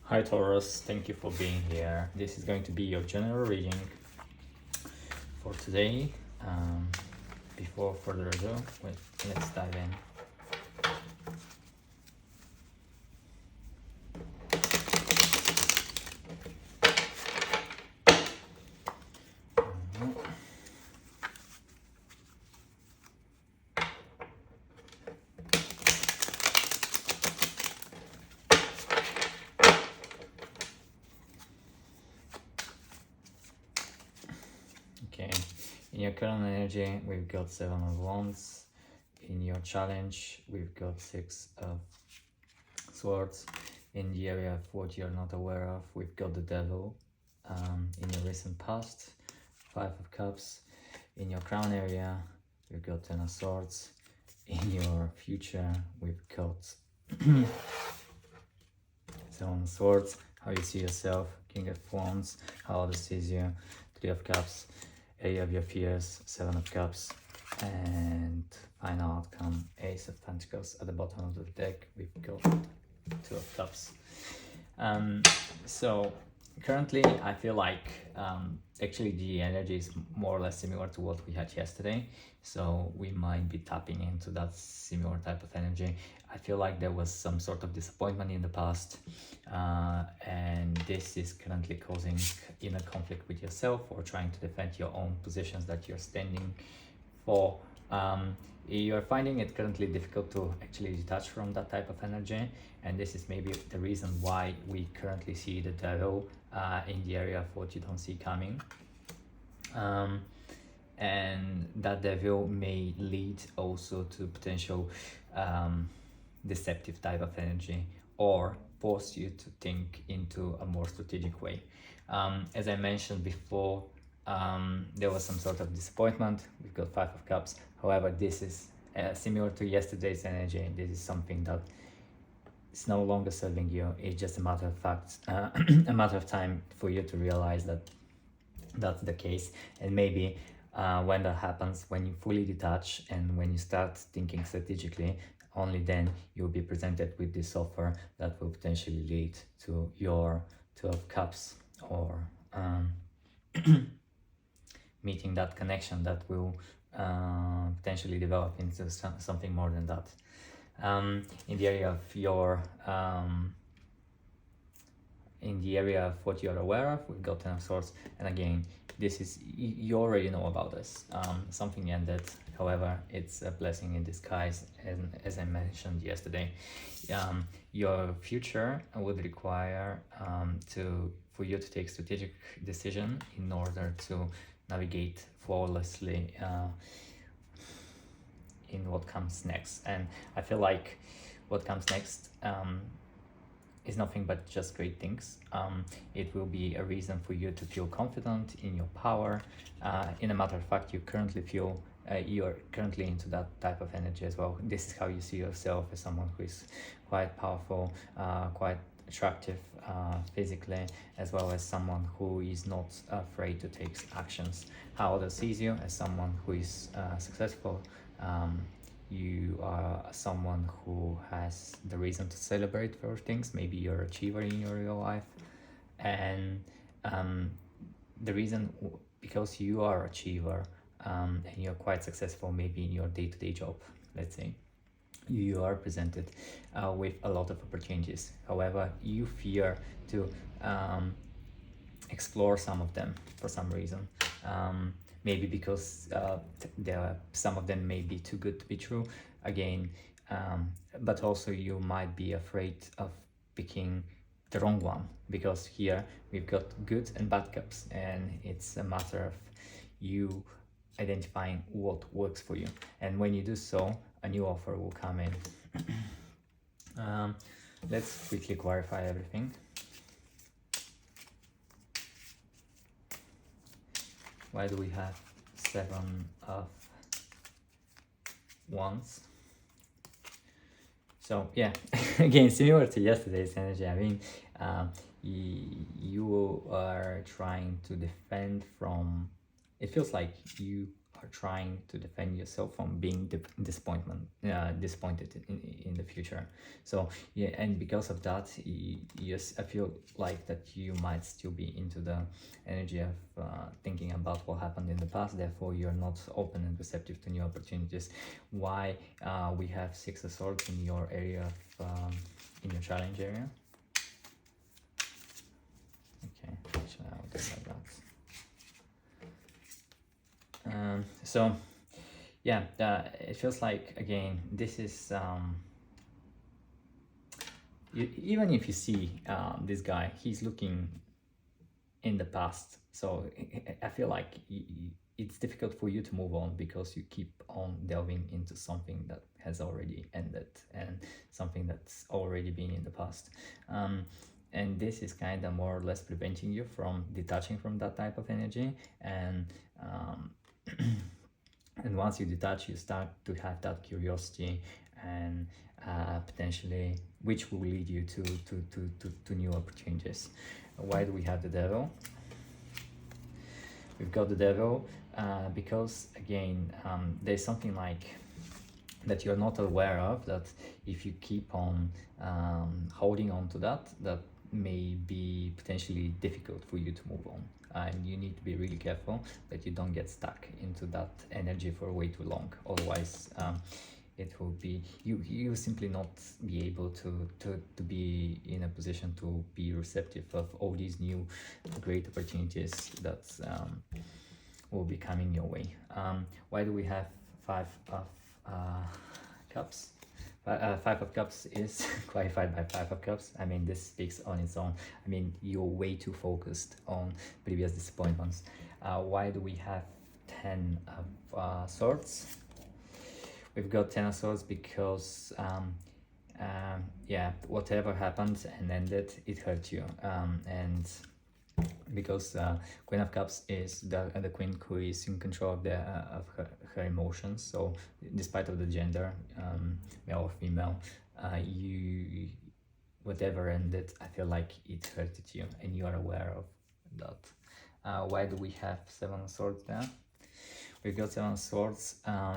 Hi Taurus, thank you for being here. This is going to be your general reading for today. Um, Before further ado, let's dive in. Okay, in your current energy, we've got 7 of Wands. In your challenge, we've got 6 of Swords. In the area of what you're not aware of, we've got the Devil. In your recent past, 5 of Cups. In your crown area, we've got 10 of Swords. In your future, we've got 7 of Swords. How you see yourself, King of Wands. How others sees you, 3 of Cups. Area of your fears, 7 of Cups. And final outcome, Ace of Pentacles. At the bottom of the deck, we've got 2 of Cups. So currently I feel like actually the energy is more or less similar to what we had yesterday, so we might be tapping into that similar type of energy. I feel like there was some sort of disappointment in the past, and this is currently causing inner conflict with yourself or trying to defend your own positions that you're standing for. You're finding it currently difficult to actually detach from that type of energy, and this is maybe the reason why we currently see the Devil in the area of what you don't see coming. And that Devil may lead also to potential deceptive type of energy, or force you to think into a more strategic way. As I mentioned before, there was some sort of disappointment. We've got 5 of Cups. However, this is similar to yesterday's energy. This is something that is no longer serving you. It's just a matter of fact, a matter of time for you to realize that that's the case. And maybe when that happens, when you fully detach and when you start thinking strategically, only then you'll be presented with this offer that will potentially lead to your 2 of Cups, or meeting that connection that will potentially develop into something more than that. In the area of your in the area of what you're aware of, we've got 10 of Swords, and again, this is, you already know about this. Something ended, however, it's a blessing in disguise, and as I mentioned yesterday, your future would require for you to take strategic decision in order to navigate flawlessly in what comes next. And I feel like what comes next is nothing but just great things. It will be a reason for you to feel confident in your power. In a matter of fact, you currently feel you're currently into that type of energy as well. This is how you see yourself, as someone who is quite powerful, quite attractive physically, as well as someone who is not afraid to take actions. How others sees you, as someone who is successful. You are someone who has the reason to celebrate for things. Maybe you're an achiever in your real life, and the reason, because you are an achiever and you're quite successful maybe in your day-to-day job, let's say, you are presented with a lot of opportunities. However, you fear to explore some of them for some reason. Maybe because some of them may be too good to be true, again, but also you might be afraid of picking the wrong one, because here we've got good and bad cups, and it's a matter of you identifying what works for you. And when you do so, a new offer will come in. Let's quickly clarify everything. Why do we have 7 of Wands? So yeah, again, similar to yesterday's energy. I mean, you are trying to defend from, it feels like you trying to defend yourself from being disappointed in the future. So yeah, and because of that, yes, I feel like that you might still be into the energy of thinking about what happened in the past. Therefore, you're not open and receptive to new opportunities. Why we have Six of Swords in your area of in your challenge area. Okay, actually I'll do like that. So yeah, it feels like, again, this is even if you see this guy, he's looking in the past. So I feel like it's difficult for you to move on because you keep on delving into something that has already ended and something that's already been in the past. And this is kind of more or less preventing you from detaching from that type of energy. And and once you detach, you start to have that curiosity and potentially, which will lead you to new opportunities. Why do we have the devil? We've got the devil because, again, there's something like that you're not aware of, that if you keep on holding on to that may be potentially difficult for you to move on. And you need to be really careful that you don't get stuck into that energy for way too long. Otherwise, it will be, you simply not be able to be in a position to be receptive of all these new great opportunities that will be coming your way. Why do we have Five of Cups? Five of Cups is qualified by Five of Cups. I mean, this speaks on its own. I mean, you're way too focused on previous disappointments. Why do we have 10 of Swords? We've got 10 of Swords because yeah, whatever happened and ended, it hurt you. And because Queen of Cups is the queen who is in control of her emotions. So despite of the gender, male or female, you, whatever ended, I feel like it hurted you, and you are aware of that. Why do we have Seven of Swords there? We've got Seven of Swords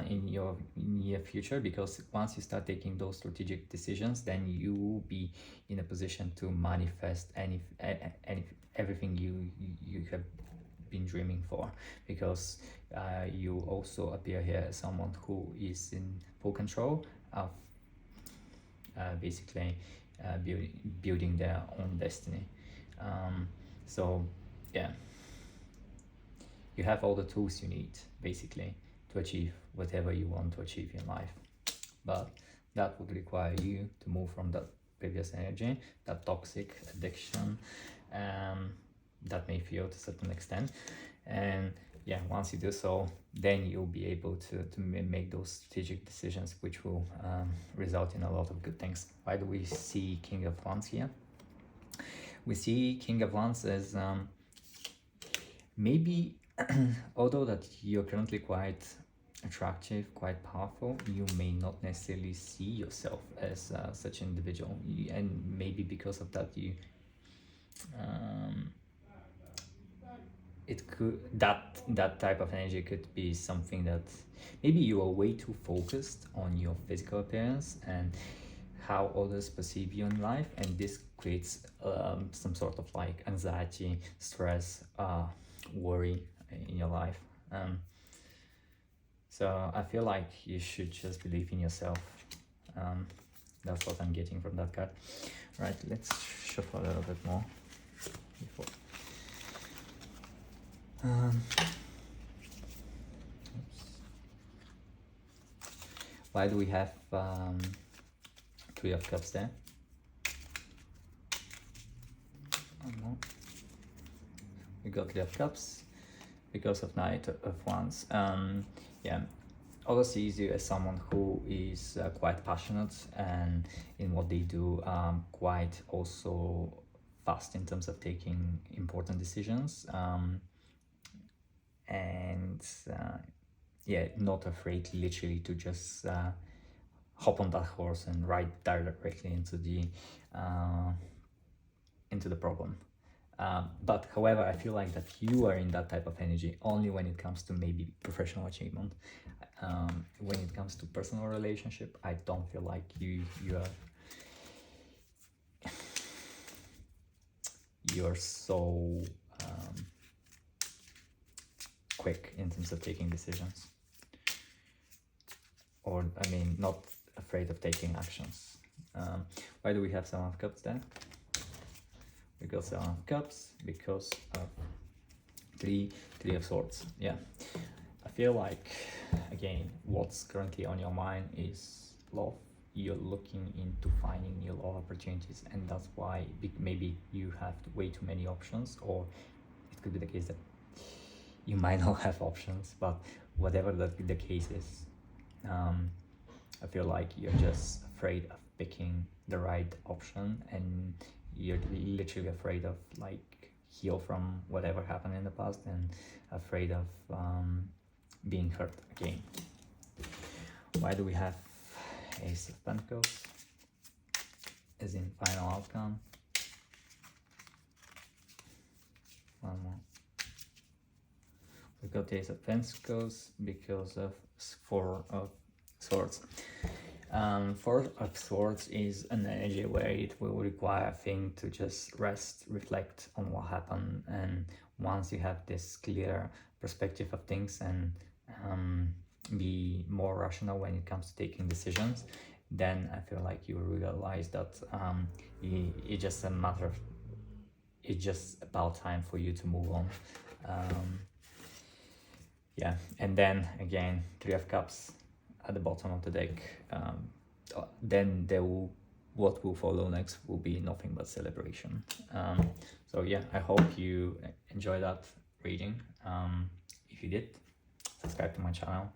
in your near future, because once you start taking those strategic decisions, then you will be in a position to manifest everything you have been dreaming for, because you also appear here as someone who is in full control of basically building their own destiny. So yeah, you have all the tools you need basically to achieve whatever you want to achieve in life, but that would require you to move from that previous energy, that toxic addiction that may feel to a certain extent. And yeah, once you do so, then you'll be able to make those strategic decisions, which will result in a lot of good things. Why do we see King of Wands here? We see King of Wands as maybe although that you're currently quite attractive, quite powerful, you may not necessarily see yourself as such an individual, and maybe because of that you it could, that type of energy could be something that maybe you are way too focused on your physical appearance and how others perceive you in life, and this creates some sort of like anxiety, stress, worry in your life. So I feel like you should just believe in yourself. That's what I'm getting from that card. Right, let's shuffle a little bit more before. Why do we have Three of Cups there? We got Three of Cups because of Knight of Wands. Yeah, others sees you as someone who is quite passionate and in what they do, quite also fast in terms of taking important decisions, and yeah, not afraid literally to just hop on that horse and ride directly into the problem. But however, I feel like that you are in that type of energy only when it comes to maybe professional achievement. When it comes to personal relationship, I don't feel like you're so quick in terms of taking decisions, or I mean, not afraid of taking actions. Why do we have Seven of Cups then? We got Seven of Cups because of Three of Swords. Yeah, I feel like, again, what's currently on your mind is love. You're looking into finding new love opportunities, and that's why maybe you have way too many options, or it could be the case that you might not have options, but whatever the case is, I feel like you're just afraid of picking the right option, and you're literally afraid of like heal from whatever happened in the past, and afraid of being hurt again. Why do we have Ace of Pentacles as in final outcome? One more. We got Ace of Pentacles because of Four of Swords. Four of Swords is an energy where it will require a thing to just rest, reflect on what happened, and once you have this clear perspective of things and be more rational when it comes to taking decisions, then I feel like you realize that it's just a matter of, it's just about time for you to move on. Yeah, and then again, Three of Cups at the bottom of the deck. Then what will follow next will be nothing but celebration. So yeah, I hope you enjoy that reading. If you did, subscribe to my channel.